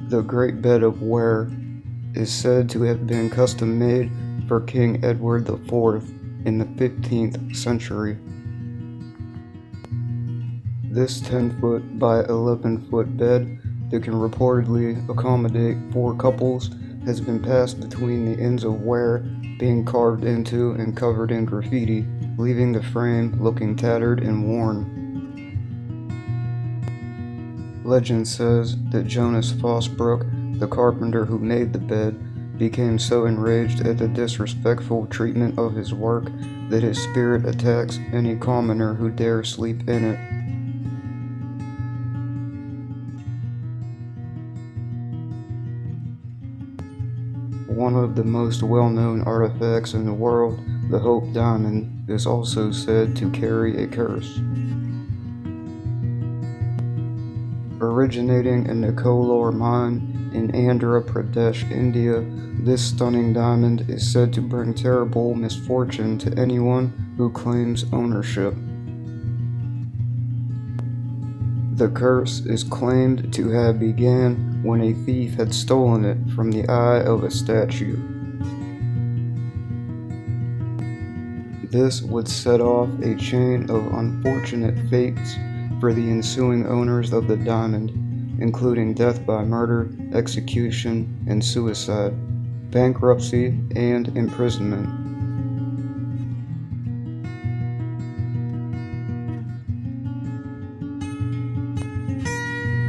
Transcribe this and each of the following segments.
The Great Bed of Ware is said to have been custom made for King Edward IV in the 15th century. This 10-foot by 11-foot bed that can reportedly accommodate 4 couples has been passed between the ends of Ware, being carved into and covered in graffiti, leaving the frame looking tattered and worn. Legend says that Jonas Fosbrook, the carpenter who made the bed, became so enraged at the disrespectful treatment of his work that his spirit attacks any commoner who dare sleep in it. One of the most well-known artifacts in the world, the Hope Diamond, is also said to carry a curse. Originating in the Kolar mine in Andhra Pradesh, India, this stunning diamond is said to bring terrible misfortune to anyone who claims ownership. The curse is claimed to have began when a thief had stolen it from the eye of a statue. This would set off a chain of unfortunate fates for the ensuing owners of the diamond, including death by murder, execution, and suicide, bankruptcy, and imprisonment.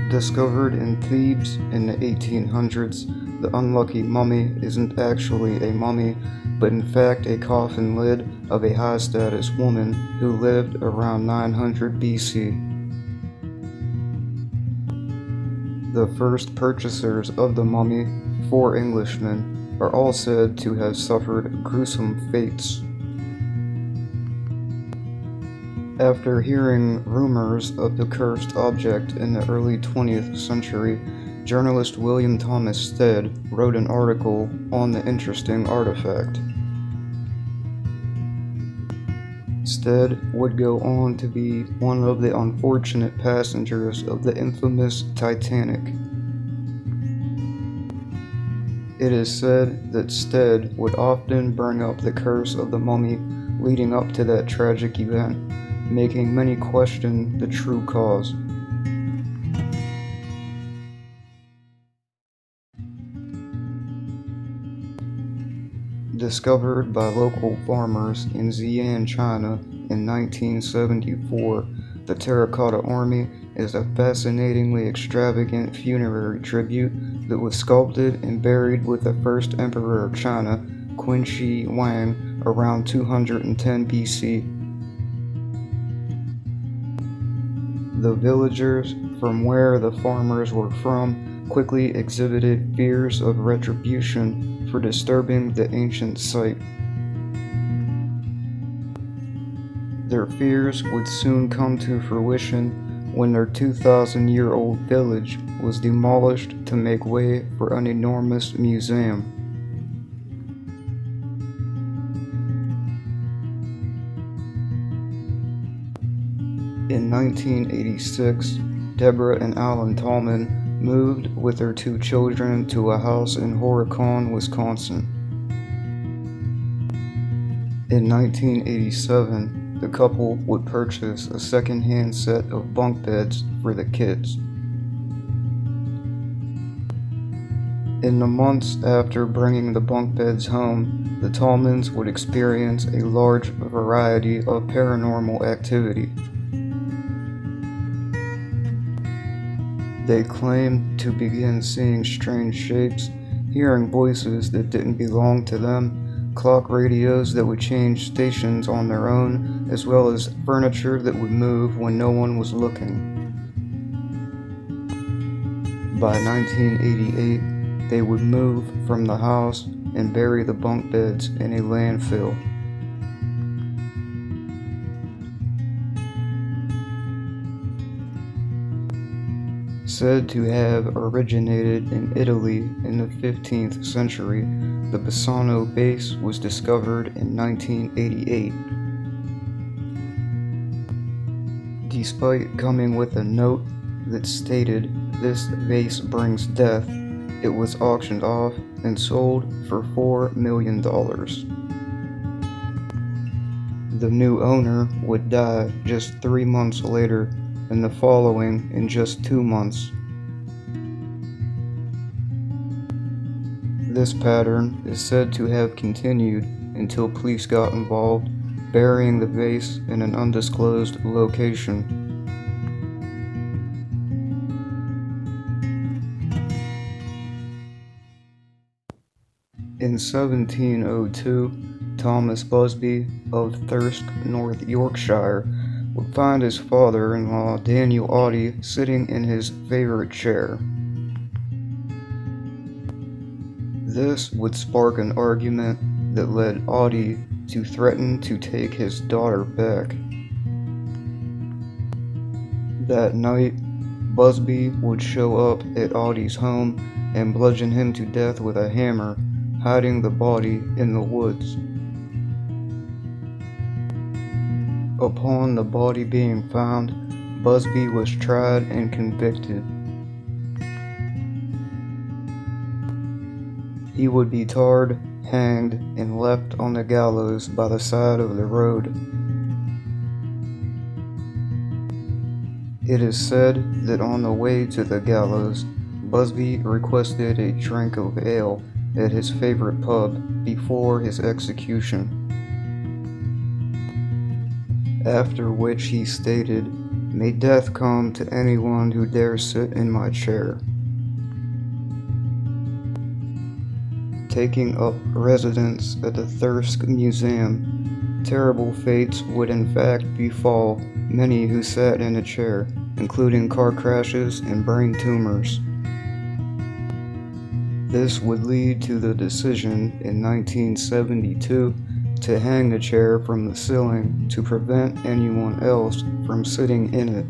Discovered in Thebes in the 1800s, the unlucky mummy isn't actually a mummy, but in fact a coffin lid of a high-status woman who lived around 900 BC. The first purchasers of the mummy, 4 Englishmen, are all said to have suffered gruesome fates. After hearing rumors of the cursed object in the early 20th century, journalist William Thomas Stead wrote an article on the interesting artifact. Stead would go on to be one of the unfortunate passengers of the infamous Titanic. It is said that Stead would often bring up the curse of the mummy leading up to that tragic event, making many question the true cause. Discovered by local farmers in Xi'an, China in 1974, the Terracotta Army is a fascinatingly extravagant funerary tribute that was sculpted and buried with the first emperor of China, Qin Shi Huang, around 210 BC. The villagers from where the farmers were from quickly exhibited fears of retribution for disturbing the ancient site. Their fears would soon come to fruition when their 2,000-year-old village was demolished to make way for an enormous museum. In 1986, Deborah and Alan Tallman moved with their 2 children to a house in Horicon, Wisconsin. In 1987, the couple would purchase a second-hand set of bunk beds for the kids. In the months after bringing the bunk beds home, the Tallmans would experience a large variety of paranormal activity. They claimed to begin seeing strange shapes, hearing voices that didn't belong to them, clock radios that would change stations on their own, as well as furniture that would move when no one was looking. By 1988, they would move from the house and bury the bunk beds in a landfill. Said to have originated in Italy in the 15th century, the Bassano vase was discovered in 1988. Despite coming with a note that stated, "This vase brings death," It was auctioned off and sold for $4 million. The new owner would die just 3 months later, and the following in just 2 months. This pattern is said to have continued until police got involved, burying the vase in an undisclosed location. In 1702, Thomas Busby of Thirsk, North Yorkshire, would find his father-in-law Daniel Audy sitting in his favorite chair. This would spark an argument that led Audy to threaten to take his daughter back. That night, Busby would show up at Audy's home and bludgeon him to death with a hammer, hiding the body in the woods. Upon the body being found, Busby was tried and convicted. He would be tarred, hanged, and left on the gallows by the side of the road. It is said that on the way to the gallows, Busby requested a drink of ale at his favorite pub before his execution, after which he stated, "May death come to anyone who dares sit in my chair." Taking up residence at the Thirsk Museum, terrible fates would in fact befall many who sat in a chair, including car crashes and brain tumors. This would lead to the decision in 1972 to hang the chair from the ceiling to prevent anyone else from sitting in it.